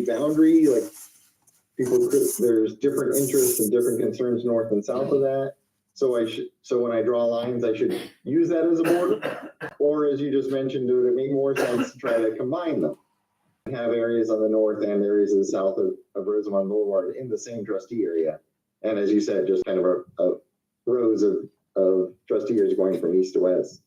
boundary, like there's different interests and different concerns north and south of that. So when I draw lines, I should use that as a border, or as you just mentioned, would it make more sense to try to combine them? Have areas on the north and areas of the south of Rosamond Boulevard in the same trustee area. And as you said, just kind of a rows of trustee areas going from east to west.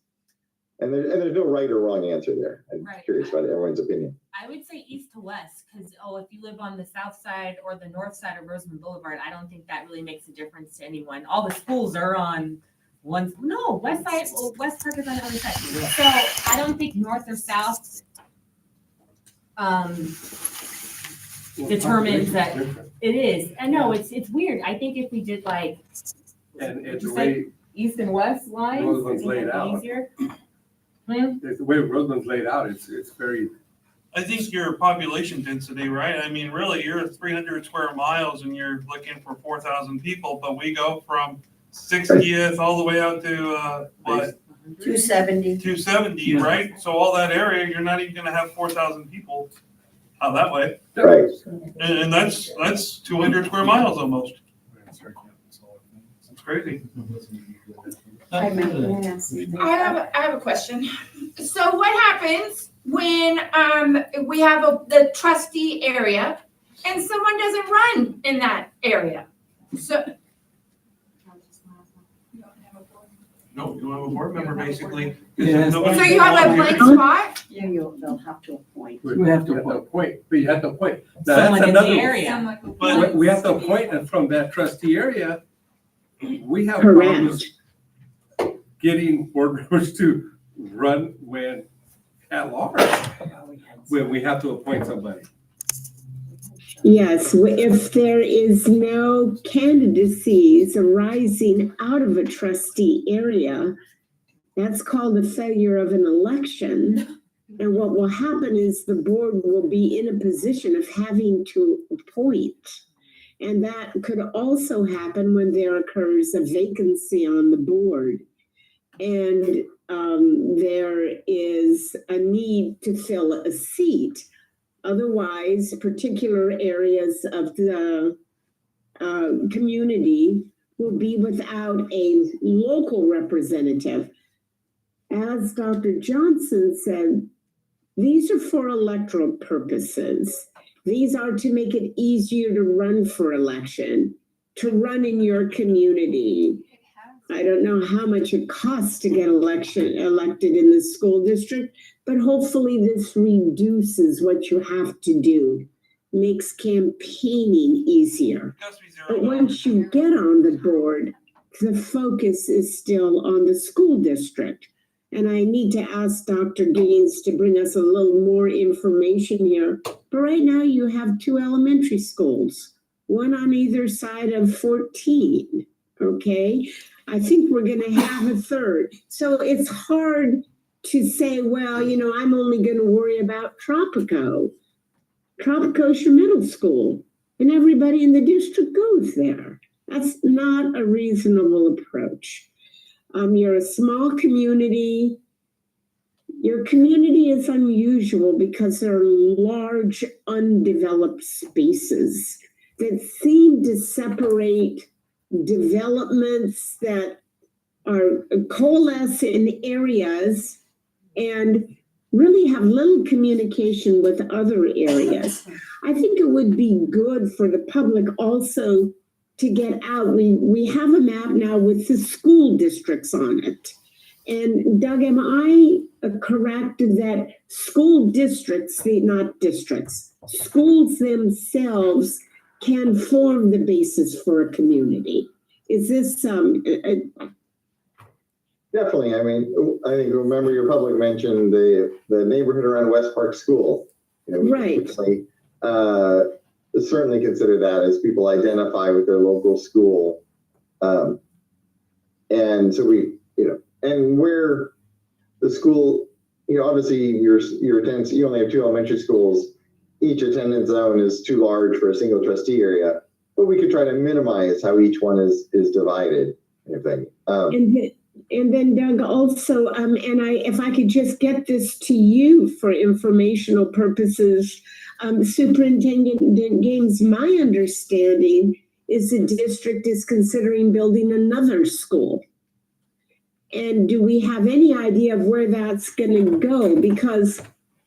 And there's no right or wrong answer there. I'm curious about everyone's opinion. I would say east to west, because if you live on the south side or the north side of Rosamond Boulevard, I don't think that really makes a difference to anyone. All the schools are on west side. Well, West Park is on the other side. So I don't think north or south determines that it is. I know it's weird. I think if we did like and it's the way east and west lines, Rosamond's laid out. Easier. It's the way Rosamond's laid out. It's very. I think your population density, right? I mean, really, you're 300 square miles and you're looking for 4,000 people, but we go from 60th all the way out to what? 270. 270, right? So all that area, you're not even going to have 4,000 people out that way. Right. And that's 200 square miles almost. That's crazy. I have a question. So what happens when we have the trustee area and someone doesn't run in that area? So No, you don't have a board member basically. Yeah. so you have a blank spot? Yeah, they'll have to appoint. We have to appoint, but you have to appoint. Now, that's Someone in another the one. area. But We have to appoint, and from that trustee area, we have Correct. problems getting board members to run when at large, when we have to appoint somebody. Yes, if there is no candidacies arising out of a trustee area, that's called a failure of an election. And what will happen is the board will be in a position of having to appoint. And that could also happen when there occurs a vacancy on the board. And there is a need to fill a seat. Otherwise, particular areas of the community will be without a local representative. As Dr. Johnson said, these are for electoral purposes. These are to make it easier to run for election, to run in your community. I don't know how much it costs to get elected in the school district, but hopefully this reduces what you have to do, makes campaigning easier. But once you get on the board, the focus is still on the school district. And I need to ask Dr. Gaines to bring us a little more information here. But right now you have 2 elementary schools, one on either side of 14, okay? I think we're going to have a third. So it's hard to say, well, I'm only going to worry about Tropico. Tropico's your middle school, and everybody in the district goes there. That's not a reasonable approach. You're a small community. Your community is unusual because there are large undeveloped spaces that seem to separate developments that are coalesce in areas and really have little communication with other areas. I think it would be good for the public also to get out. We have a map now with the school districts on it. And Doug, am I correct that school districts, not districts, schools themselves can form the basis for a community? Is this Definitely. I mean, I think, remember your public mentioned the neighborhood around West Park School. Right. Certainly consider that as people identify with their local school. And so and where the school, obviously your attendance, you only have 2 elementary schools. Each attendance zone is too large for a single trustee area, but we could try to minimize how each one is divided. And then Doug also, if I could just get this to you for informational purposes, Superintendent Gaines, my understanding is the district is considering building another school. And do we have any idea of where that's gonna go? Because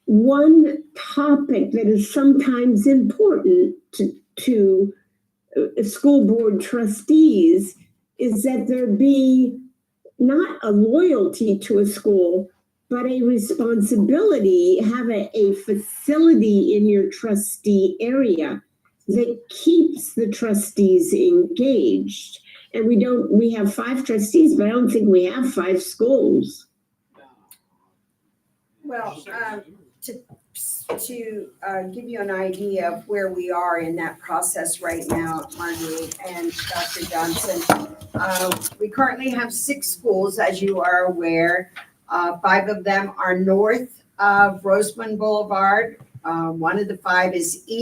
one topic that is sometimes important to school board trustees is that there be not a loyalty to a school, but a responsibility, have a facility in your trustee area that keeps the trustees engaged. And we have 5 trustees, but I don't think we have 5 schools. Well, to give you an idea of where we are in that process right now, Marguerite and Dr. Johnson, we currently have 6 schools, as you are aware. 5 of them are north of Roseman Boulevard. One of the 5 is east